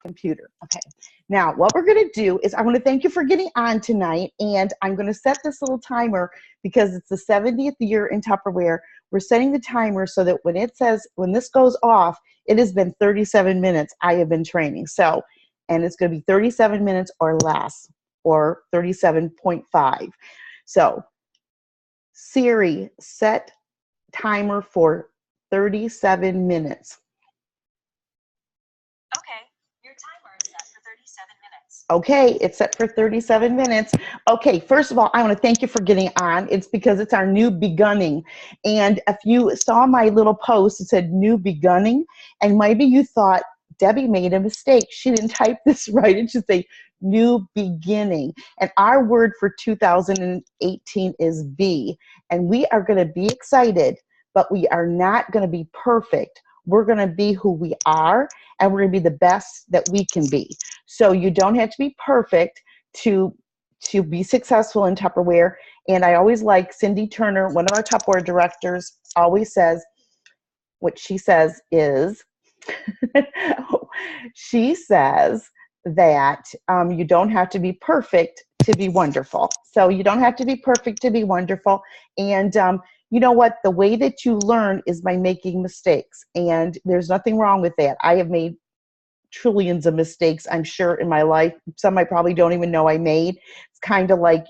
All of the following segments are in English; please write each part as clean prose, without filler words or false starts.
computer. Okay. Now, what we're going to do is I want to thank you for getting on tonight, and I'm going to set this little timer because it's the 70th year in Tupperware. We're setting the timer so that when it says, when this goes off, it has been 37 minutes I have been training. So, and it's going to be 37 minutes or less, or 37.5. So, Siri, set timer for 37 minutes. Okay, your timer is set for 37 minutes. Okay, it's set for 37 minutes. Okay, first of all, I want to thank you for getting on. It's because it's our new beginning. And if you saw my little post, it said new beginning, and maybe you thought Debbie made a mistake. She didn't type this right. It should say new beginning. And our word for 2018 is be. And we are going to be excited, but we are not going to be perfect. We're going to be who we are, and we're going to be the best that we can be. So you don't have to be perfect to be successful in Tupperware. And I always like Cindy Turner, one of our Tupperware directors, always says, what she says is, she says that you don't have to be perfect to be wonderful. So you don't have to be perfect to be wonderful. And you know what? The way that you learn is by making mistakes. And there's nothing wrong with that. I have made trillions of mistakes, I'm sure, in my life. Some I probably don't even know I made. It's kind of like,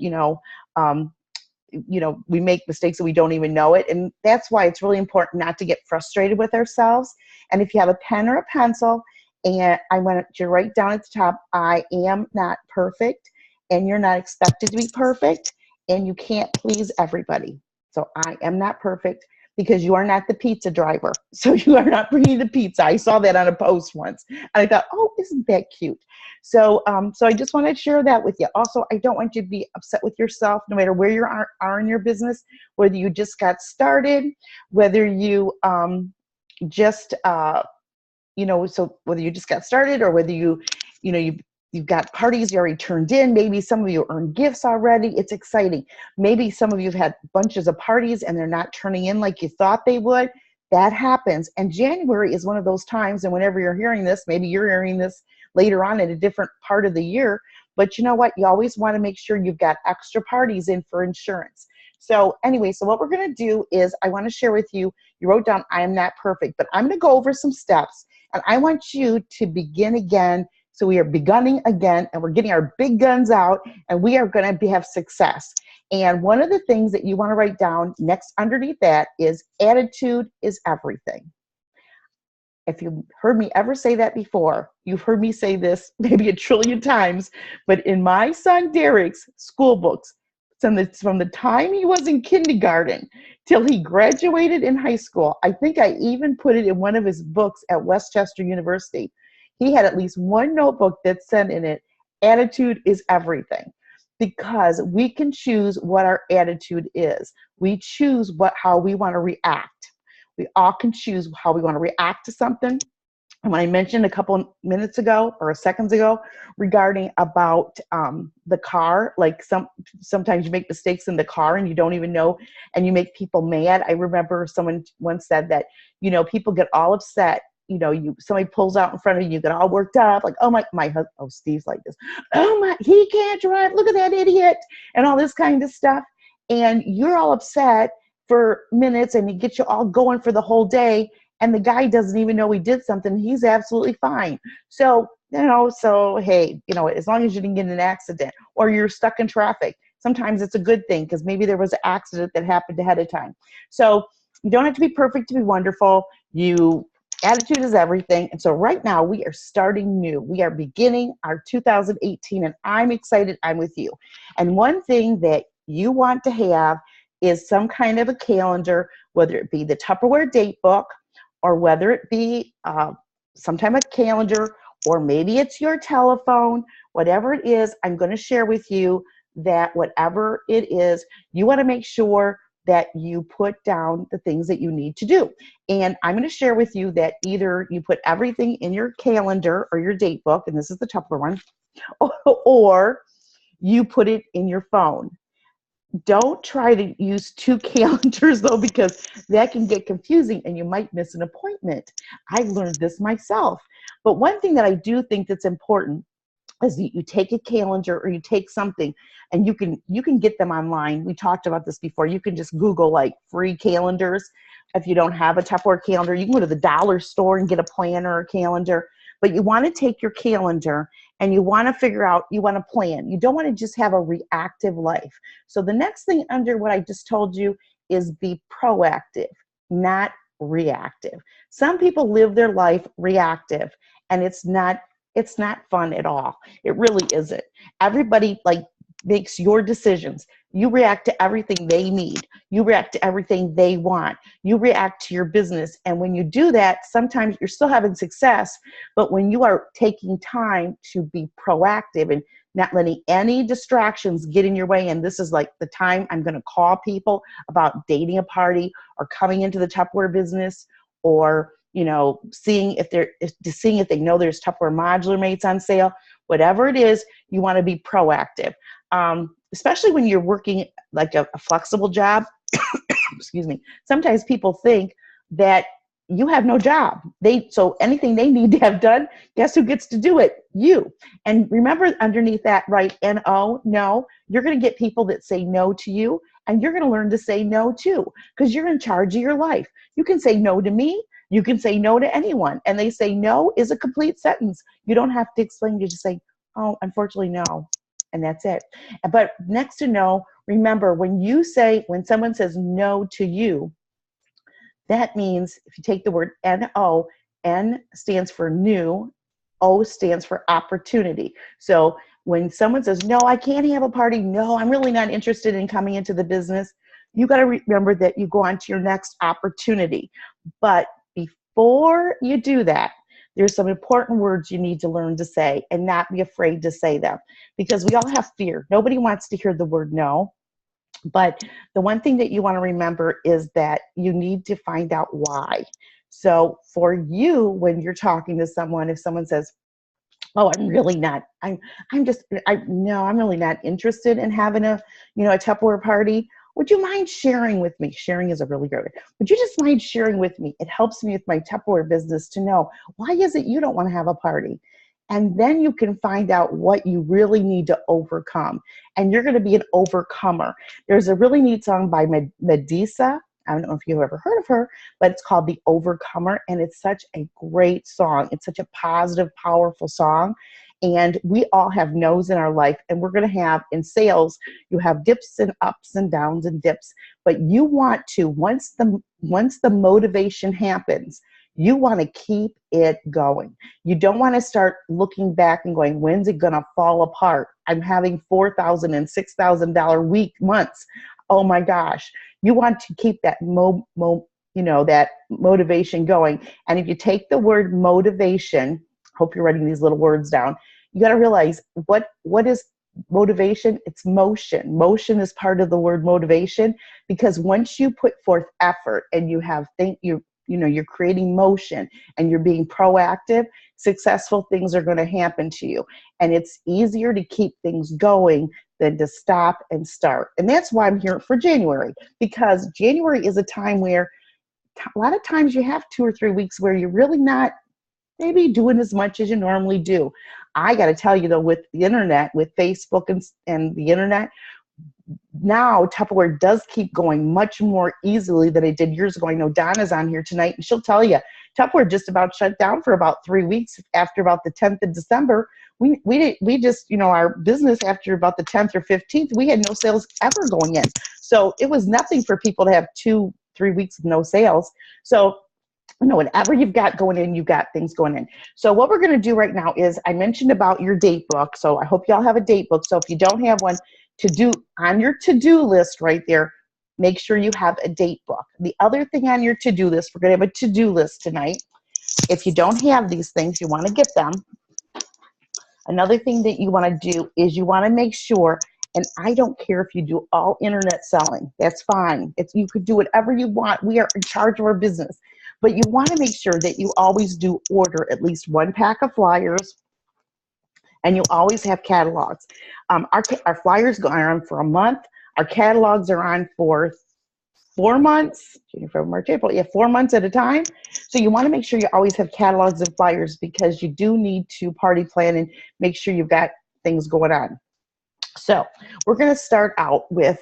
we make mistakes and we don't even know it. And that's why it's really important not to get frustrated with ourselves. And if you have a pen or a pencil, and I want you to write down at the top, I am not perfect, and you're not expected to be perfect, and you can't please everybody. So I am not perfect, because you are not the pizza driver. So you are not bringing the pizza. I saw that on a post once, and I thought, oh, isn't that cute? So so I just wanted to share that with you. Also, I don't want you to be upset with yourself, no matter where you are in your business, whether you just got started, whether you so whether you just got started, or whether you've got parties you already turned in. Maybe some of you earned gifts already. It's exciting. Maybe some of you have had bunches of parties and they're not turning in like you thought they would. That happens. And January is one of those times, and whenever you're hearing this, maybe you're hearing this later on in a different part of the year, but you know what? You always want to make sure you've got extra parties in for insurance. So anyway, so what we're going to do is I want to share with you, you wrote down, I am not perfect, but I'm going to go over some steps, and I want you to begin again. So we are beginning again, and we're getting our big guns out, and we are going to have success. And one of the things that you want to write down next underneath that is attitude is everything. If you've heard me ever say that before, you've heard me say this maybe a trillion times, but in my son Derek's school books, from the time he was in kindergarten till he graduated in high school, I think I even put it in one of his books at Westchester University, he had at least one notebook that said in it, attitude is everything. Because we can choose what our attitude is. We choose how we want to react. We all can choose how we want to react to something. And when I mentioned a couple minutes ago or seconds ago regarding about the car, like sometimes you make mistakes in the car and you don't even know, and you make people mad. I remember someone once said that, people get all upset. Somebody pulls out in front of you, you get all worked up, like, oh my husband, oh, Steve's like this, oh my, he can't drive, look at that idiot, and all this kind of stuff. And you're all upset for minutes, and it gets you all going for the whole day, and the guy doesn't even know he did something. He's absolutely fine. So, hey, as long as you didn't get in an accident or you're stuck in traffic, sometimes it's a good thing, because maybe there was an accident that happened ahead of time. So you don't have to be perfect to be wonderful. Attitude is everything. And so right now we are starting new. We are beginning our 2018, and I'm excited. I'm with you. And one thing that you want to have is some kind of a calendar, whether it be the Tupperware date book, or whether it be some type of calendar, or maybe it's your telephone, whatever it is. I'm going to share with you that whatever it is, you want to make sure that you put down the things that you need to do. And I'm going to share with you that either you put everything in your calendar or your date book, and this is the Tupperware one, or you put it in your phone. Don't try to use two calendars though, because that can get confusing and you might miss an appointment. I learned this myself. But one thing that I do think that's important is that you take a calendar or you take something, and you can get them online. We talked about this before. You can just Google like free calendars. If you don't have a Tupperware calendar, you can go to the dollar store and get a planner or calendar. But you want to take your calendar and you want to figure out, you want to plan. You don't want to just have a reactive life. So the next thing under what I just told you is be proactive, not reactive. Some people live their life reactive, and it's not fun at all. It really isn't. Everybody like makes your decisions. You react to everything they need. You react to everything they want. You react to your business. And when you do that, sometimes you're still having success, but when you are taking time to be proactive and not letting any distractions get in your way, and this is like the time I'm going to call people about dating a party or coming into the Tupperware business, or seeing if they know there's Tupperware modular mates on sale. Whatever it is, you want to be proactive, especially when you're working like a flexible job. Excuse me. Sometimes people think that you have no job. So anything they need to have done, guess who gets to do it? You. And remember underneath that, right? N-O, no. You're going to get people that say no to you, and you're going to learn to say no too, because you're in charge of your life. You can say no to me. You can say no to anyone. And they say no is a complete sentence. You don't have to explain. You just say, oh, unfortunately, no. And that's it. But next to no, remember when someone says no to you, that means if you take the word N-O, N stands for new, O stands for opportunity. So when someone says, no, I can't have a party, no, I'm really not interested in coming into the business, you got to remember that you go on to your next opportunity. But before you do that, there's some important words you need to learn to say and not be afraid to say them, because we all have fear. Nobody wants to hear the word no. But the one thing that you want to remember is that you need to find out why. So for you, when you're talking to someone, if someone says, oh, I'm really not, I'm really not interested in having a Tupperware party. Would you mind sharing with me? Sharing is a really good word. Would you just mind sharing with me? It helps me with my Tupperware business to know, why is it you don't want to have a party? And then you can find out what you really need to overcome. And you're going to be an overcomer. There's a really neat song by Medusa. I don't know if you've ever heard of her, but it's called The Overcomer. And it's such a great song. It's such a positive, powerful song. And we all have no's in our life. And we're going to have, in sales, you have dips and ups and downs and dips. But you want to, once the motivation happens, you want to keep it going. You don't want to start looking back and going, when's it going to fall apart? I'm having $4,000 and $6,000 months. Oh my gosh. You want to keep that that motivation going. And if you take the word motivation, hope you're writing these little words down, you got to realize what is motivation? It's motion. Motion is part of the word motivation, because once you put forth effort and you're creating motion and you're being proactive, successful things are going to happen to you. And it's easier to keep things going than to stop and start. And that's why I'm here for January, because January is a time where a lot of times you have 2 or 3 weeks where you're really not maybe doing as much as you normally do. I got to tell you though, with the internet, with Facebook and the internet, now Tupperware does keep going much more easily than it did years ago. I know Donna's on here tonight, and she'll tell you Tupperware just about shut down for about 3 weeks after about the 10th of December. We just our business after about the 10th or 15th, we had no sales ever going in. So it was nothing for people to have 2-3 weeks of no sales. So whatever you've got going in, you've got things going in. So what we're going to do right now is, I mentioned about your date book. So I hope y'all have a date book. So if you don't have one, on your to-do list right there, make sure you have a date book. The other thing on your to-do list, we're going to have a to-do list tonight. If you don't have these things, you want to get them. Another thing that you want to do is you want to make sure, and I don't care if you do all internet selling, that's fine. You could do whatever you want. We are in charge of our business. But you want to make sure that you always do order at least 1 pack of flyers, and you always have catalogs. Our flyers go on for a month. Our catalogs are on for 4 months, January, February, March, April, 4 months at a time. So you want to make sure you always have catalogs and flyers because you do need to party plan and make sure you've got things going on. So we're going to start out with,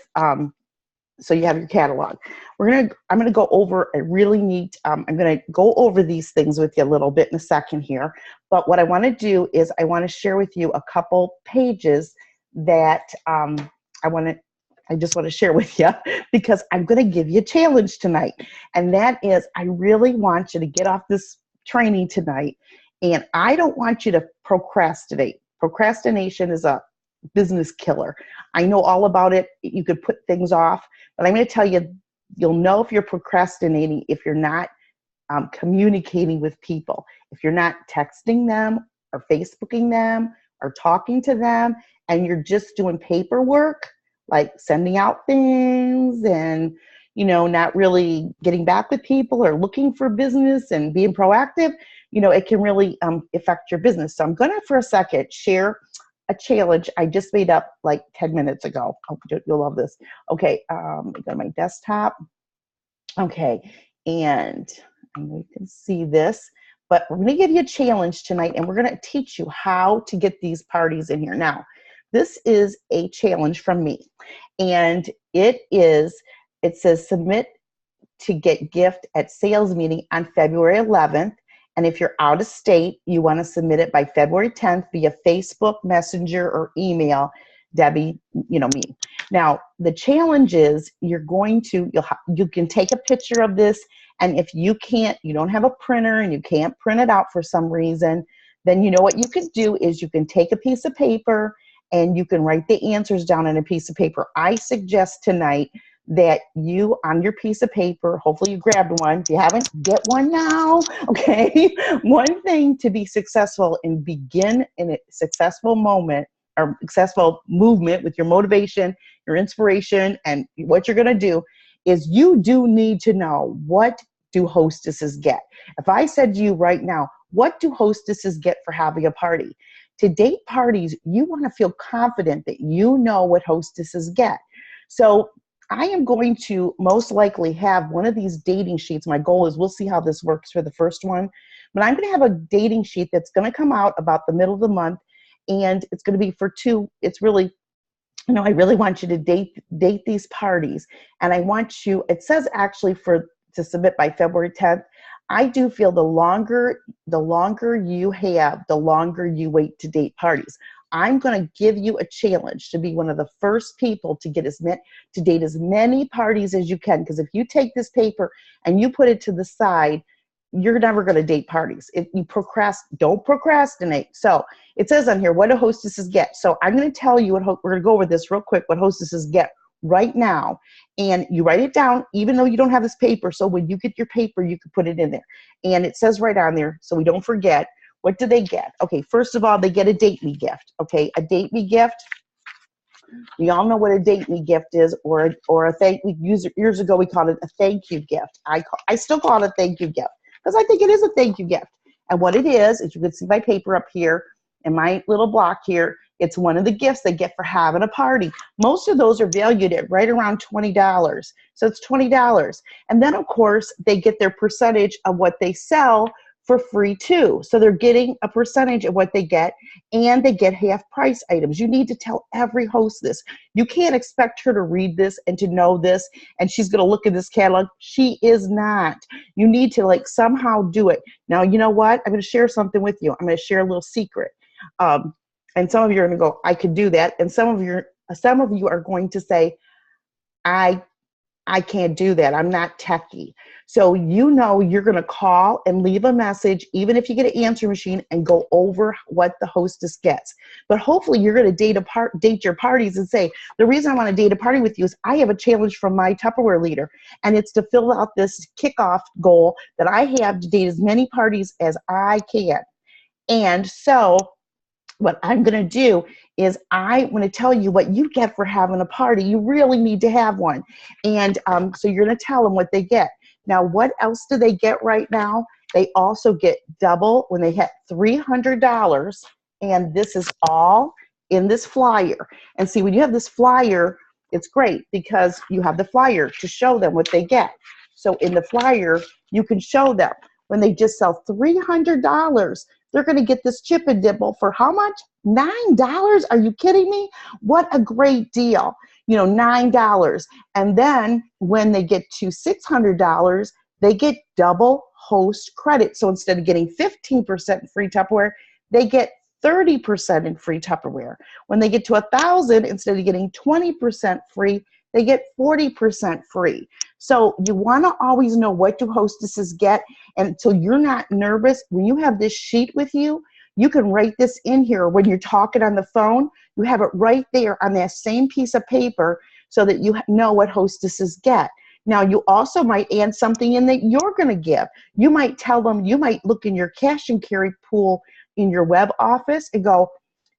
so you have your catalog. I'm going to go over a really neat, I'm going to go over these things with you a little bit in a second here. But what I want to do is I want to share with you a couple pages that I just want to share with you because I'm going to give you a challenge tonight. And that is, I really want you to get off this training tonight. And I don't want you to procrastinate. Procrastination is a business killer. I know all about it. You could put things off, but I'm going to tell you, you'll know if you're procrastinating if you're not communicating with people, if you're not texting them or Facebooking them or talking to them, and you're just doing paperwork, like sending out things and, not really getting back with people or looking for business and being proactive, it can really affect your business. So I'm going to, for a second, share a challenge I just made up like 10 minutes ago. Oh, you'll love this. Okay, I got my desktop. Okay, and I know you can see this, but we're going to give you a challenge tonight, and we're going to teach you how to get these parties in here. Now, this is a challenge from me, and it says submit to get gift at sales meeting on February 11th. And if you're out of state, you want to submit it by February 10th via Facebook, Messenger, or email, Debbie, me. Now, the challenge is you can take a picture of this, and if you don't have a printer and you can't print it out for some reason, then what you can do is you can take a piece of paper and you can write the answers down on a piece of paper. I suggest tonight that you, on your piece of paper, hopefully you grabbed one. If you haven't, get one now, okay? One thing to be successful and begin in a successful moment or successful movement with your motivation, your inspiration, and what you're gonna do is you do need to know, what do hostesses get? If I said to you right now, what do hostesses get for having a party? To date parties, you want to feel confident that you know what hostesses get. So I am going to most likely have one of these dating sheets. My goal is, we'll see how this works for the first one, but I'm going to have a dating sheet that's going to come out about the middle of the month, and it's going to be for two. It's really, I really want you to date these parties, and I want you, it says actually to submit by February 10th. I do feel the longer you have, the longer you wait to date parties. I'm going to give you a challenge to be one of the first people to date as many parties as you can. Because if you take this paper and you put it to the side, you're never going to date parties. Don't procrastinate. So it says on here, what do hostesses get? So I'm going to tell you we're going to go over this real quick, what hostesses get right now. And you write it down, even though you don't have this paper. So when you get your paper, you can put it in there. And it says right on there, so we don't forget, what do they get? Okay, first of all, they get a date me gift. Okay, a date me gift. We all know what a date me gift is, or a thank. Years ago we called it a thank you gift. I still call it a thank you gift because I think it is a thank you gift. And what it is you can see my paper up here and my little block here. It's one of the gifts they get for having a party. Most of those are valued at right around $20. So it's $20. And then, of course, they get their percentage of what they sell for free too. So they're getting a percentage of what they get, and they get half price items. You need to tell every host this. You can't expect her to read this and to know this, and she's going to look at this catalog. She is not. You need to somehow do it. Now, you know what? I'm going to share something with you. I'm going to share a little secret. And some of you are going to go, I could do that. And some of you are going to say, I can't do that. I'm not techie. So you're going to call and leave a message, even if you get an answer machine, and go over what the hostess gets. But hopefully you're going to date your parties and say, the reason I want to date a party with you is I have a challenge from my Tupperware leader, and it's to fill out this kickoff goal that I have to date as many parties as I can. And so what I'm going to do is I'm going to tell you what you get for having a party. You really need to have one. And so you're going to tell them what they get. Now, what else do they get right now? They also get double when they hit $300. And this is all in this flyer. And see, when you have this flyer, It's great because you have the flyer to show them what they get. So in the flyer, you can show them when they just sell $300, they're going to get this chip and dibble for how much? $9? Are you kidding me? What a great deal. You know, $9. And then when they get to $600, they get double host credit. So instead of getting 15% free Tupperware, they get 30% in free Tupperware. When they get to 1,000, instead of getting 20% free, they get 40% free. So you want to always know what do hostesses get. And so you're not nervous. When you have this sheet with you, you can write this in here. When you're talking on the phone, you have it right there on that same piece of paper so that you know what hostesses get. Now, you also might add something in that you're going to give. You might tell them, you might look in your cash and carry pool in your web office and go,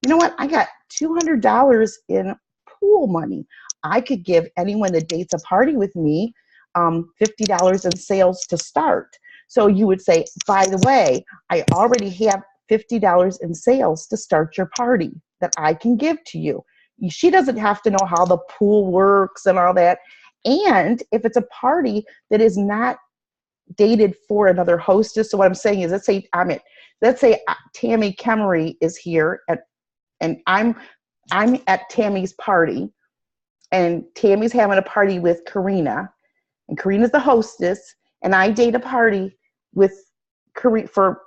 you know what, I got $200 in pool money. I could give anyone that dates a party with me $50 in sales to start. So you would say, by the way, I already have $50 in sales to start your party that I can give to you. She doesn't have to know how the pool works and all that. And if it's a party that is not dated for another hostess, so what I'm saying is, let's say Tammy Kemery is here and I'm at Tammy's party, and Tammy's having a party with Karina, and Karina's the hostess, and I date a party with for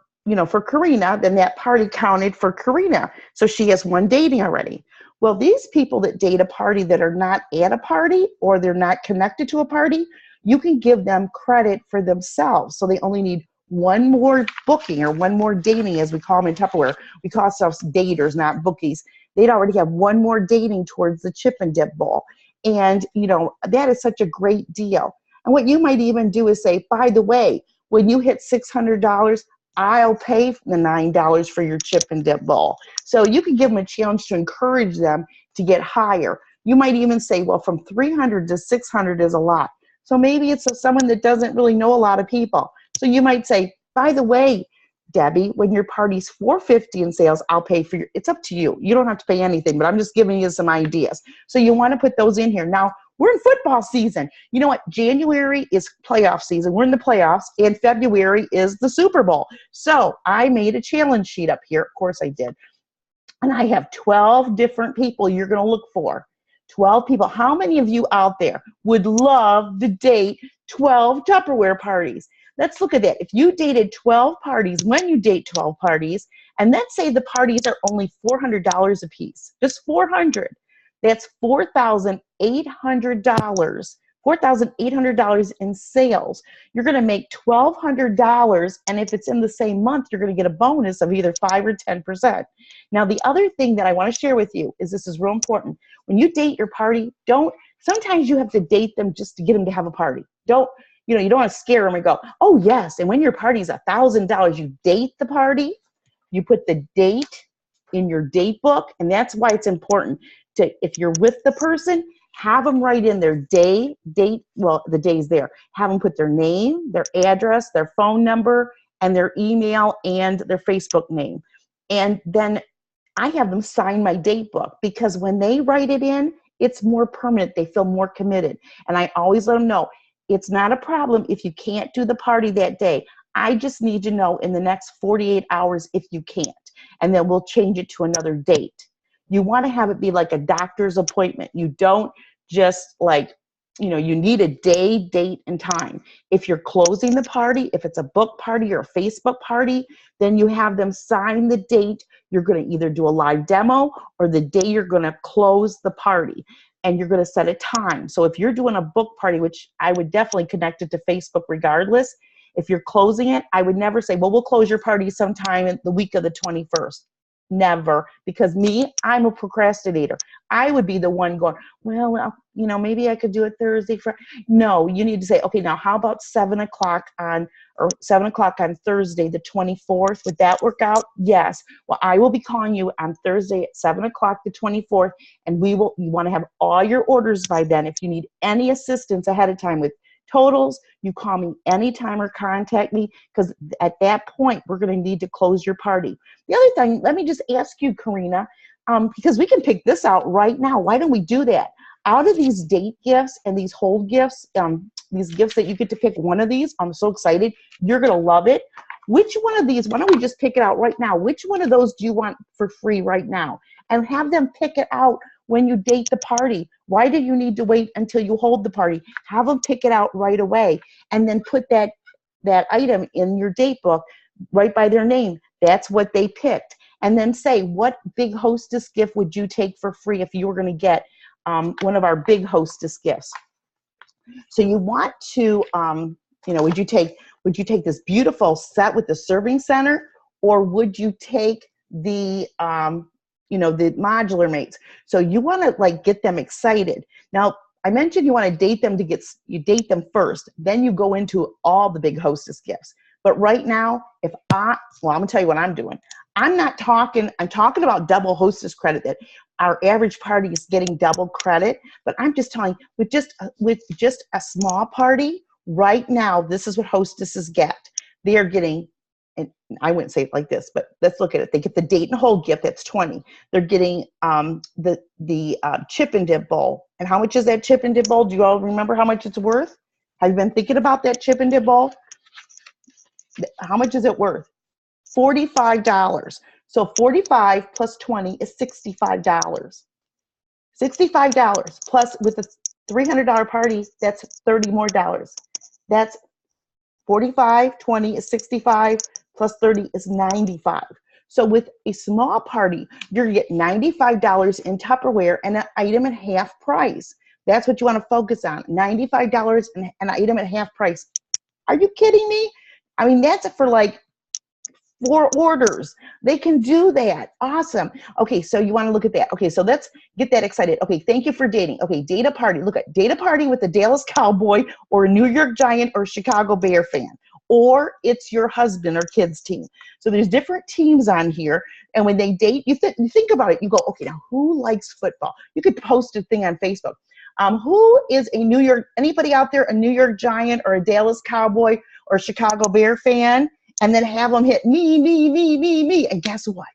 Karina, then that party counted for Karina. So she has one dating already. Well, these people that date a party that are not at a party or they're not connected to a party, you can give them credit for themselves. So they only need one more booking or one more dating, as we call them in Tupperware. We call ourselves daters, not bookies. They'd already have one more dating towards the chip and dip bowl. And, that is such a great deal. And what you might even do is say, by the way, when you hit $600, I'll pay the $9 for your chip and dip bowl. So you can give them a challenge to encourage them to get higher. You might even say, well, from 300 to 600 is a lot. So maybe it's someone that doesn't really know a lot of people. So you might say, by the way, Debbie, when your party's $450 in sales, I'll pay for your, it's up to you. You don't have to pay anything, but I'm just giving you some ideas. So you want to put those in here. Now, we're in football season. You know what? January is playoff season. We're in the playoffs, and February is the Super Bowl. So I made a challenge sheet up here. Of course I did. And I have 12 different people you're going to look for. 12 people. How many of you out there would love to date 12 Tupperware parties? Let's look at that. If you dated 12 parties, when you date 12 parties, and let's say the parties are only $400 a piece, just $400. That's $4,800. $4,800 in sales. You're going to make $1,200, and if it's in the same month, you're going to get a bonus of either 5 or 10%. Now, the other thing that I want to share with you is this is real important. When you date your party, sometimes you have to date them just to get them to have a party. You don't want to scare them and go, oh yes, and when your party is $1,000, you date the party, you put the date in your date book, and that's why it's important to, if you're with the person, have them write in their date, well, the day's there. Have them put their name, their address, their phone number, and their email, and their Facebook name. And then I have them sign my date book, because when they write it in, it's more permanent. They feel more committed. And I always let them know, it's not a problem if you can't do the party that day. I just need to know in the next 48 hours if you can't. And then we'll change it to another date. You want to have it be like a doctor's appointment. You don't just you need a day, date, and time. If you're closing the party, if it's a book party or a Facebook party, then you have them sign the date. You're going to either do a live demo or the day you're going to close the party, and you're going to set a time. So if you're doing a book party, which I would definitely connect it to Facebook regardless, if you're closing it, I would never say, well, we'll close your party sometime in the week of the 21st. Never, because I'm a procrastinator. I would be the one going, well, maybe I could do it Thursday. No, you need to say, okay, now how about 7 o'clock on Thursday, the 24th? Would that work out? Yes. Well, I will be calling you on Thursday at 7 o'clock, the 24th, and you want to have all your orders by then. If you need any assistance ahead of time with totals, you call me anytime or contact me, because at that point, we're going to need to close your party. The other thing, let me just ask you, Karina, because we can pick this out right now. Why don't we do that? out of these date gifts and these hold gifts, these gifts that you get to pick one of these, I'm so excited. You're going to love it. Which one of these, why don't we just pick it out right now? Which one of those do you want for free right now? And have them pick it out when you date the party. Why do you need to wait until you hold the party? Have them pick it out right away, and then put that item in your date book right by their name. That's what they picked. And then say, what big hostess gift would you take for free if you were going to get one of our big hostess gifts? So you want to, would you take this beautiful set with the serving center, or would you take the, the modular mates? So you want to like get them excited. Now, I mentioned you want to date them you date them first, then you go into all the big hostess gifts. But right now, I'm gonna tell you what I'm doing. I'm talking about double hostess credit, that our average party is getting double credit, but I'm just telling you, with just a small party, right now, this is what hostesses get. They are getting, and I wouldn't say it like this, but let's look at it. They get the date and hold gift, that's 20. They're getting the chip and dip bowl. And how much is that chip and dip bowl? Do you all remember how much it's worth? Have you been thinking about that chip and dip bowl? How much is it worth? $45. So 45 plus 20 is $65. $65 plus with a $300 party, that's $30 more. That's 45, 20 is 65, plus 30 is 95. So with a small party, you're gonna get $95 in Tupperware and an item at half price. That's what you want to focus on, $95 and an item at half price. Are you kidding me? I mean, that's for like 4 orders. They can do that. Awesome. Okay, so you want to look at that. Okay, so let's get that excited. Okay, thank you for dating. Okay, date a party. Look at date a party with a Dallas Cowboy or a New York Giant or Chicago Bear fan, or it's your husband or kids team. So there's different teams on here, and when they date, you think about it. You go, okay, now who likes football? You could post a thing on Facebook. Who is anybody out there, a New York Giant or a Dallas Cowboy or Chicago Bear fan? And then have them hit me. And guess what?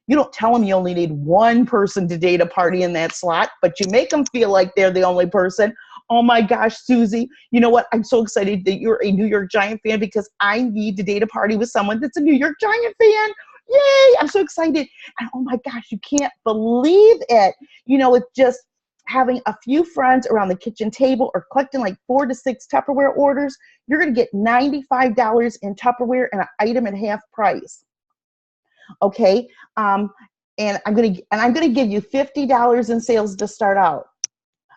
You don't tell them you only need one person to date a party in that slot, but you make them feel like they're the only person. Oh my gosh, Susie, you know what? I'm so excited that you're a New York Giant fan because I need to date a party with someone that's a New York Giant fan. Yay, I'm so excited. And oh my gosh, you can't believe it. It's just having a few friends around the kitchen table or collecting like 4 to 6 Tupperware orders, you're going to get $95 in Tupperware and an item at half price. Okay, and I'm going to give you $50 in sales to start out.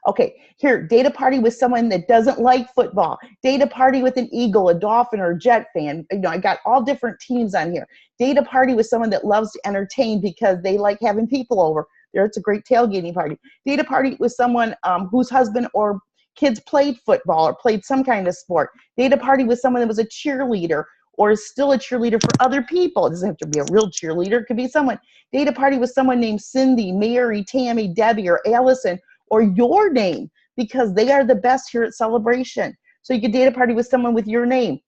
Okay, here, date a party with someone that doesn't like football. Date a party with an Eagle, a Dolphin, or a Jet fan. I got all different teams on here. Date a party with someone that loves to entertain because they like having people over. It's a great tailgating party. Date a party with someone whose husband or kids played football or played some kind of sport. Date a party with someone that was a cheerleader or is still a cheerleader for other people. It doesn't have to be a real cheerleader. It could be someone. Date a party with someone named Cindy, Mary, Tammy, Debbie, or Allison, or your name, because they are the best here at Celebration. So you could date a party with someone with your name.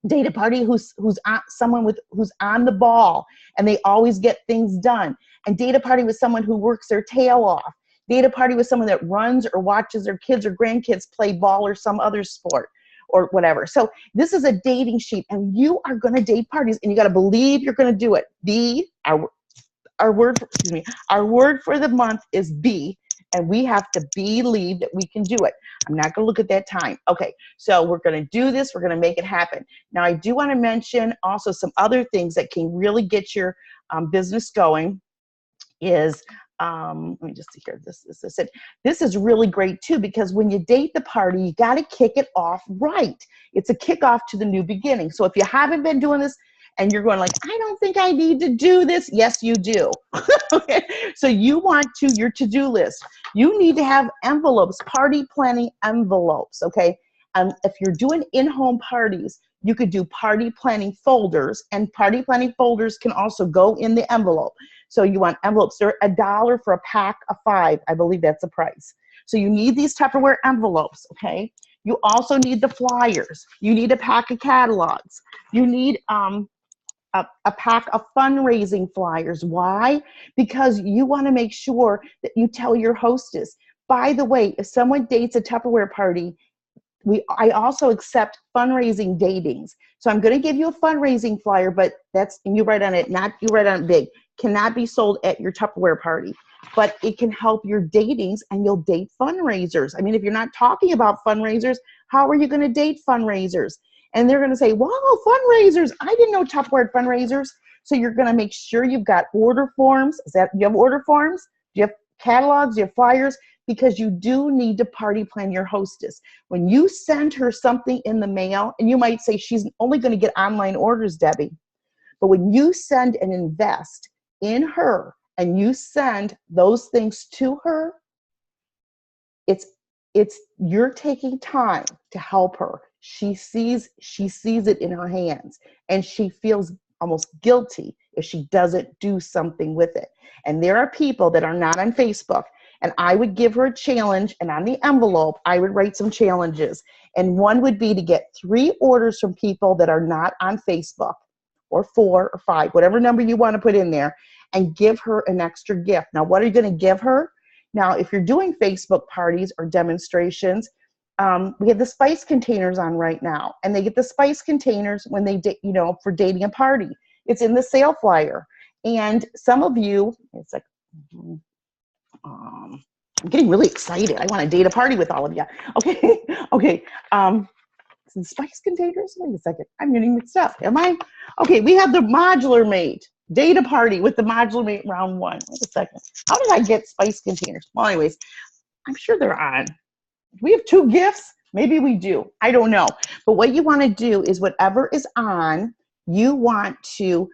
Date a party who's on the ball and they always get things done. And date a party with someone who works their tail off. Date a party with someone that runs or watches their kids or grandkids play ball or some other sport or whatever. So this is a dating sheet, and you are going to date parties, and you got to believe you're going to do it. Our word for the month is be. And we have to believe that we can do it. I'm not going to look at that time. Okay, so we're going to do this. We're going to make it happen. Now, I do want to mention also some other things that can really get your business going is, let me just see here. This is really great too, because when you date the party, you got to kick it off right. It's a kickoff to the new beginning. So if you haven't been doing this, and you're going like, I don't think I need to do this. Yes, you do. Okay. So you want your to-do list. You need to have envelopes, party planning envelopes, okay? If you're doing in-home parties, you could do party planning folders, and party planning folders can also go in the envelope. So you want envelopes. They're $1 for a pack of 5. I believe that's the price. So you need these Tupperware envelopes, okay? You also need the flyers. You need a pack of catalogs. You need a pack of fundraising flyers. Why? Because you want to make sure that you tell your hostess, By the way, if someone dates a Tupperware party, I also accept fundraising datings. So I'm going to give you a fundraising flyer, but that's, and you write on it, not you write on it big, cannot be sold at your Tupperware party, but it can help your datings, and you'll date fundraisers. I mean, if you're not talking about fundraisers, how are you going to date fundraisers? And they're going to say, wow, fundraisers, I didn't know Tupperware had fundraisers. So you're going to make sure you've got order forms. You have order forms? Do you have catalogs? Do you have flyers? Because you do need to party plan your hostess. When you send her something in the mail, and you might say she's only going to get online orders, Debbie, but when you send and invest in her and you send those things to her, it's you're taking time to help her. She sees it in her hands, and she feels almost guilty if she doesn't do something with it. And there are people that are not on Facebook, and I would give her a challenge, and on the envelope, I would write some challenges. And one would be to get 3 orders from people that are not on Facebook, or 4 or 5, whatever number you want to put in there, and give her an extra gift. Now, what are you going to give her? Now, if you're doing Facebook parties or demonstrations, we have the spice containers on right now, and they get the spice containers when they, for dating a party. It's in the sale flyer. And some of you, it's like, I'm getting really excited. I want to date a party with all of you. Okay, okay. Some spice containers. Wait a second. I'm getting mixed up. Am I? Okay, we have the Modular Mate. Date a party with the Modular Mate round 1. Wait a second. How did I get spice containers? Well, anyways, I'm sure they're on. Do we have 2 gifts? Maybe we do. I don't know. But what you want to do is whatever is on, you want to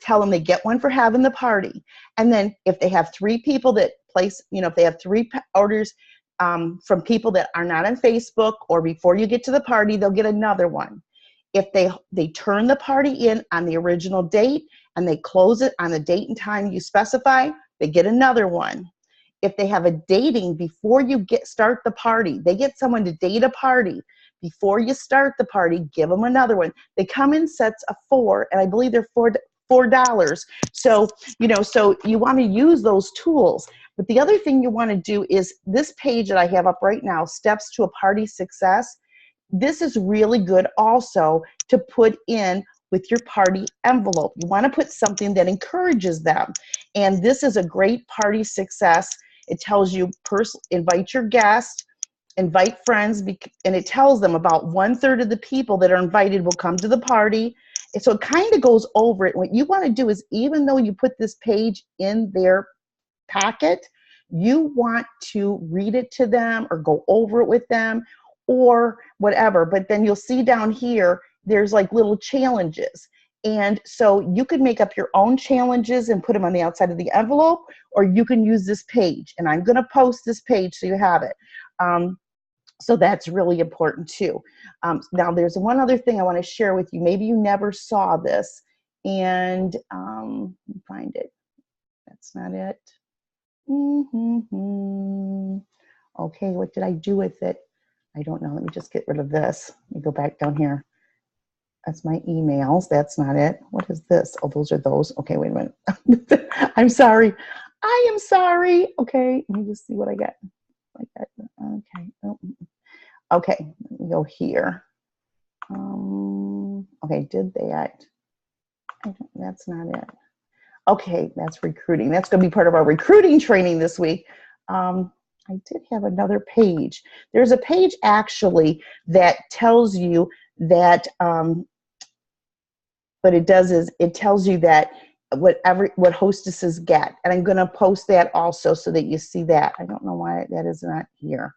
tell them they get one for having the party. And then if they have 3 people that place, if they have 3 orders from people that are not on Facebook, or before you get to the party, they'll get another one. If they turn the party in on the original date and they close it on the date and time you specify, they get another one. If they have a dating before you start the party, they get someone to date a party before you start the party, give them another one. They come in sets of 4, and I believe they're $4. So, so you want to use those tools. But the other thing you want to do is this page that I have up right now, Steps to a Party Success. This is really good also to put in with your party envelope. You want to put something that encourages them. And this is a great party success. It tells you invite your guest, invite friends, and it tells them about 1/3 of the people that are invited will come to the party. And so it kind of goes over it. What you want to do is, even though you put this page in their packet, you want to read it to them or go over it with them or whatever. But then you'll see down here, there's like little challenges. And so you could make up your own challenges and put them on the outside of the envelope, or you can use this page. And I'm going to post this page so you have it. So that's really important too. Now there's one other thing I want to share with you. Maybe you never saw this, and find it. That's not it. Okay, what did I do with it? I don't know. Let me just get rid of this. Let me go back down here. That's my emails. That's not it. What is this? Oh, those are those. Okay, wait a minute. I'm sorry. I am sorry. Okay, let me just see what I got. Like that. Okay. Oh. Okay, let me go here. Okay, did that. That's not it. Okay, that's recruiting. That's going to be part of our recruiting training this week. I did have another page. There's a page actually that tells you that, what it does is it tells you that what hostesses get. And I'm going to post that also so that you see that. I don't know why that is not here.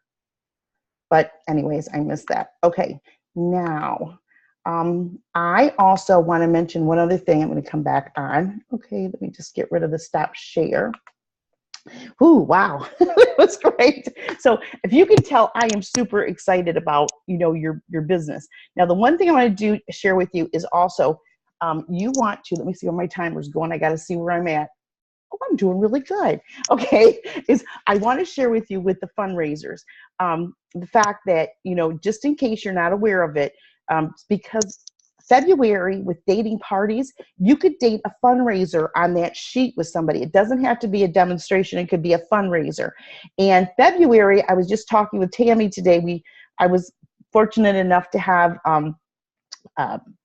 But anyways, I missed that. Okay, now I also want to mention one other thing. I'm going to come back on. Okay, let me just get rid of the stop share. Ooh, wow, that was great. So if you can tell, I am super excited about, your business. Now, the one thing I want to share with you is also, you want to, let me see where my timer's going. I got to see where I'm at. Oh, I'm doing really good. Okay, I want to share with you with the fundraisers, the fact that, just in case you're not aware of it, because February with dating parties, you could date a fundraiser on that sheet with somebody. It doesn't have to be a demonstration. It could be a fundraiser. And February, I was just talking with Tammy today. I was fortunate enough to have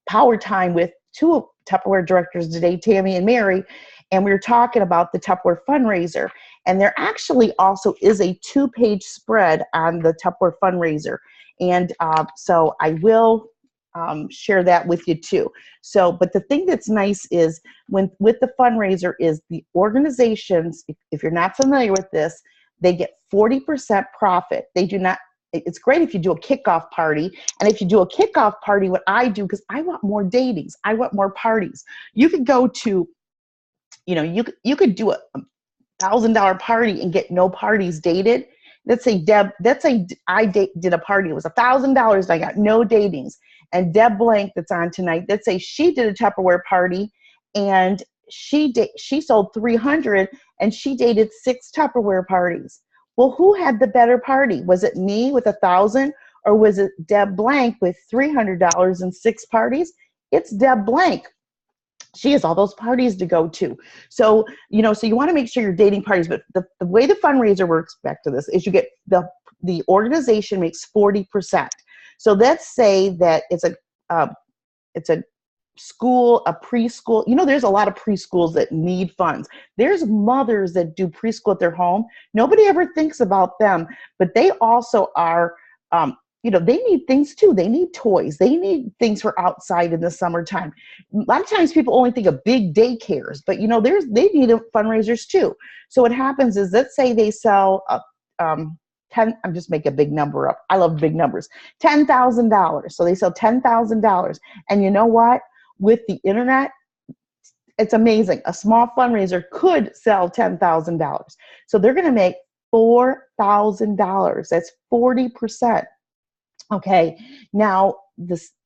power time with two Tupperware directors today, Tammy and Mary, and we were talking about the Tupperware fundraiser. And there actually also is a 2-page spread on the Tupperware fundraiser. And so I will share that with you too. So, but the thing that's nice is with the fundraiser is the organizations, if you're not familiar with this, they get 40% profit. They do not, it's great if you do a kickoff party. And if you do a kickoff party, what I do, because I want more datings, I want more parties. You could go to, you could do a $1,000 party and get no parties dated. Let's say I did a party. It was $1,000 and I got no datings. And Deb Blank that's on tonight, let's say she did a Tupperware party and she sold 300 and she dated 6 Tupperware parties. Well, who had the better party? Was it me with 1,000 or was it Deb Blank with $300 and 6 parties? It's Deb Blank. She has all those parties to go to. So, so you want to make sure you're dating parties, but the way the fundraiser works, back to this, is you get the organization makes 40%. So let's say that it's a school, a preschool. There's a lot of preschools that need funds. There's mothers that do preschool at their home. Nobody ever thinks about them, but they also are, they need things too. They need toys. They need things for outside in the summertime. A lot of times people only think of big daycares, but they need fundraisers too. So what happens is, let's say they sell 10, I'm just making a big number up. I love big numbers. $10,000. So they sell $10,000. And you know what? With the internet, it's amazing. A small fundraiser could sell $10,000. So they're going to make $4,000. That's 40%. Okay. Now,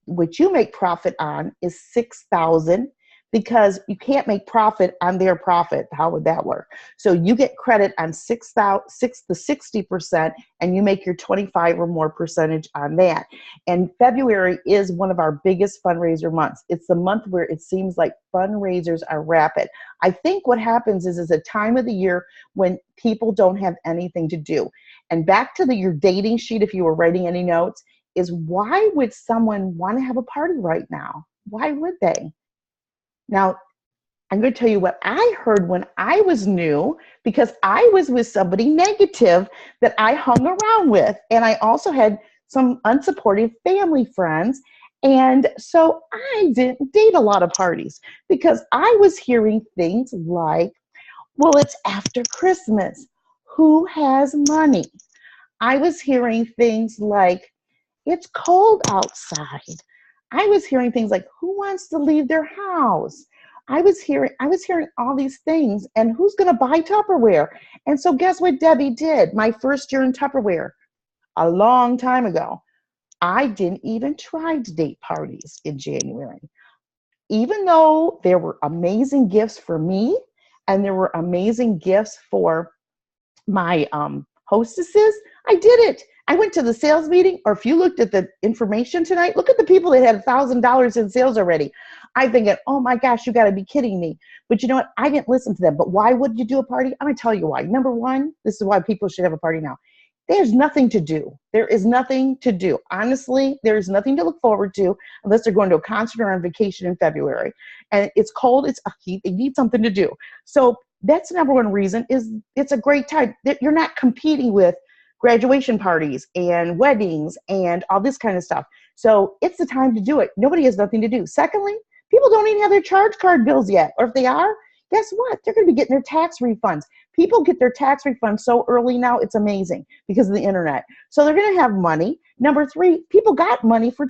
what you make profit on is $6,000, because you can't make profit on their profit. How would that work? So you get credit on the 60%, and you make your 25 or more percentage on that. And February is one of our biggest fundraiser months. It's the month where it seems like fundraisers are rapid. I think what happens is a time of the year when people don't have anything to do. And back to your dating sheet, if you were writing any notes, is why would someone want to have a party right now? Why would they? Now, I'm going to tell you what I heard when I was new, because I was with somebody negative that I hung around with. And I also had some unsupportive family friends. And so I didn't date a lot of parties, because I was hearing things like, well, it's after Christmas. Who has money? I was hearing things like, it's cold outside. I was hearing things like, who wants to leave their house? I was hearing all these things, and who's going to buy Tupperware? And so guess what Debbie did? My first year in Tupperware, a long time ago, I didn't even try to date parties in January. Even though there were amazing gifts for me and there were amazing gifts for my hostesses, I did it. I went to the sales meeting, or if you looked at the information tonight, look at the people that had $1,000 in sales already. I'm thinking, oh my gosh, you got to be kidding me. But you know what? I didn't listen to them. But why would you do a party? I'm going to tell you why. Number one, this is why people should have a party now. There's nothing to do. There is nothing to do. Honestly, there is nothing to look forward to unless they're going to a concert or on vacation in February. And it's cold, it's heat, they need something to do. So that's the number one reason, is it's a great time. You're not competing with graduation parties and weddings and all this kind of stuff. So it's the time to do it. Nobody has nothing to do. Secondly, people don't even have their charge card bills yet. Or if they are, guess what? They're going to be getting their tax refunds. People get their tax refunds so early now, it's amazing, because of the internet. So they're going to have money. Number three, people got money for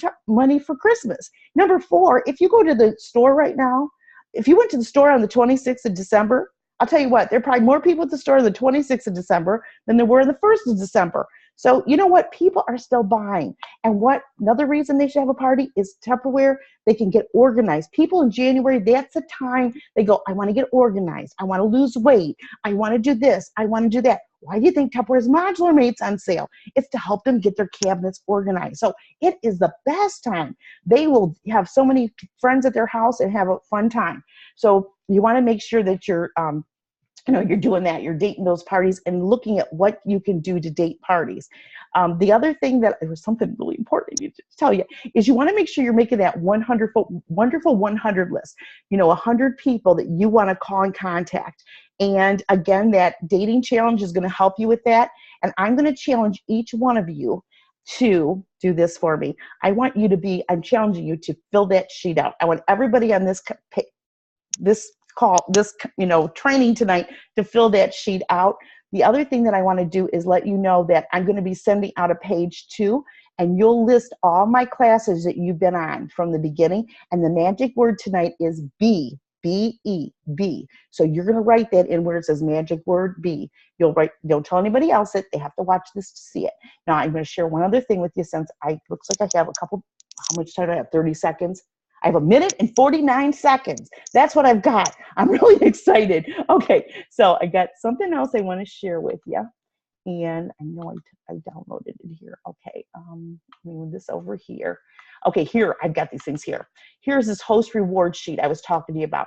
Christmas. Number four, if you go to the store right now, if you went to the store on the 26th of December, I'll tell you what, there are probably more people at the store on the 26th of December than there were on the 1st of December. So you know what? People are still buying. And another reason they should have a party is Tupperware. They can get organized. People in January, that's the time they go, I want to get organized. I want to lose weight. I want to do this. I want to do that. Why do you think Tupperware's Modular Mates on sale? It's to help them get their cabinets organized. So it is the best time. They will have so many friends at their house and have a fun time. So you want to make sure that you're you're doing that, you're dating those parties and looking at what you can do to date parties. The other thing that it was something really important I need to tell you is you want to make sure you're making that wonderful 100 list, 100 people that you want to call and contact. And again, that dating challenge is going to help you with that. And I'm going to challenge each one of you to do this for me. I'm challenging you to fill that sheet out. I want everybody on this training tonight to fill that sheet out. The other thing that I want to do is let you know that I'm going to be sending out a page 2, and you'll list all my classes that you've been on from the beginning. And the magic word tonight is B, B-E, B. So you're going to write that in where it says magic word B. Don't tell anybody else it. They have to watch this to see it. Now I'm going to share one other thing with you since looks like I have how much time do I have? 30 seconds. I have 1 minute and 49 seconds. That's what I've got. I'm really excited. Okay, so I got something else I want to share with you. And I know I downloaded it here. Okay, let me move this over here. Okay, here, I've got these things here. Here's this host reward sheet I was talking to you about.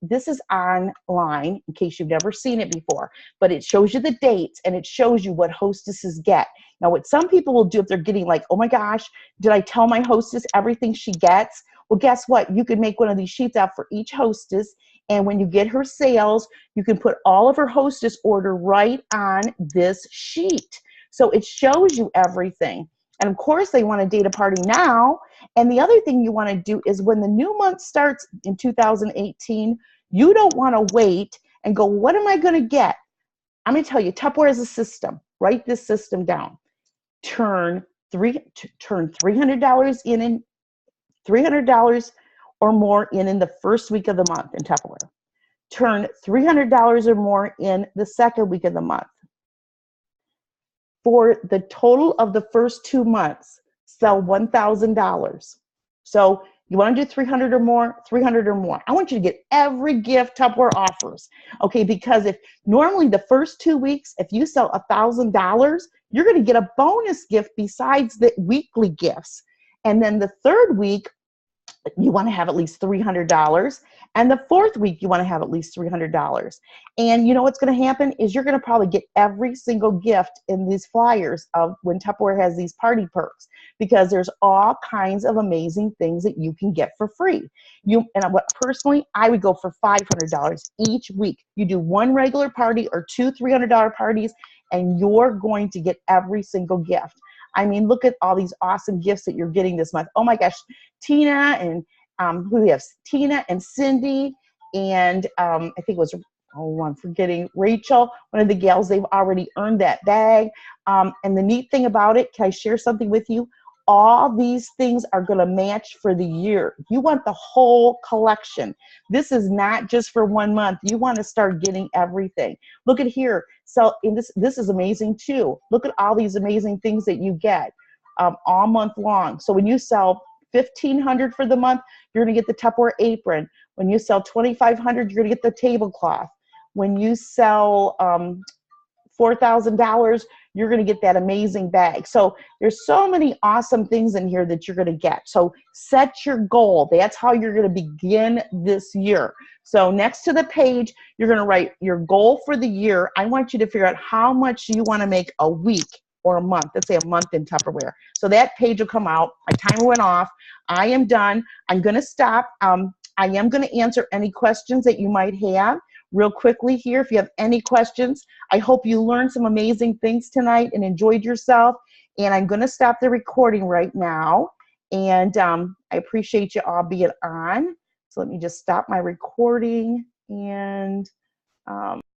This is online, in case you've never seen it before, but it shows you the dates and it shows you what hostesses get. Now, what some people will do if they're getting like, oh my gosh, did I tell my hostess everything she gets? Well, guess what? You can make one of these sheets out for each hostess, and when you get her sales, you can put all of her hostess order right on this sheet. So it shows you everything. And of course, they want to date a party now. And the other thing you want to do is when the new month starts in 2018, you don't want to wait and go, what am I going to get? I'm going to tell you, Tupperware is a system. Write this system down. Turn $300 in $300 or more in the first week of the month in Tupperware. Turn $300 or more in the second week of the month. For the total of the first 2 months, sell $1,000. So you want to do 300 or more, 300 or more. I want you to get every gift Tupperware offers, okay? Because if normally the first 2 weeks, if you sell $1,000, you're going to get a bonus gift besides the weekly gifts. And then the third week, you want to have at least $300. And the fourth week, you want to have at least $300. And you know what's going to happen is you're going to probably get every single gift in these flyers of when Tupperware has these party perks, because there's all kinds of amazing things that you can get for free. Personally, I would go for $500 each week. You do one regular party or 2 $300 parties, and you're going to get every single gift. I mean, look at all these awesome gifts that you're getting this month. Oh my gosh, Tina and who do we have? Tina and Cindy and I think it was, I'm forgetting, Rachel, one of the gals, they've already earned that bag. And the neat thing about it, can I share something with you? All these things are going to match for the year. You want the whole collection. This is not just for 1 month. You want to start getting everything. Look at here. So this is amazing too. Look at all these amazing things that you get all month long. So when you sell $1,500 for the month, you're going to get the Tupperware apron. When you sell $2,500, you're going to get the tablecloth. When you sell $4,000, you're going to get that amazing bag. So there's so many awesome things in here that you're going to get. So set your goal. That's how you're going to begin this year. So next to the page, you're going to write your goal for the year. I want you to figure out how much you want to make a week or a month. Let's say a month in Tupperware. So that page will come out. My timer went off. I am done. I'm going to stop. I am going to answer any questions that you might have real quickly here. If you have any questions, I hope you learned some amazing things tonight and enjoyed yourself. And I'm going to stop the recording right now. And I appreciate you all being on. So let me just stop my recording and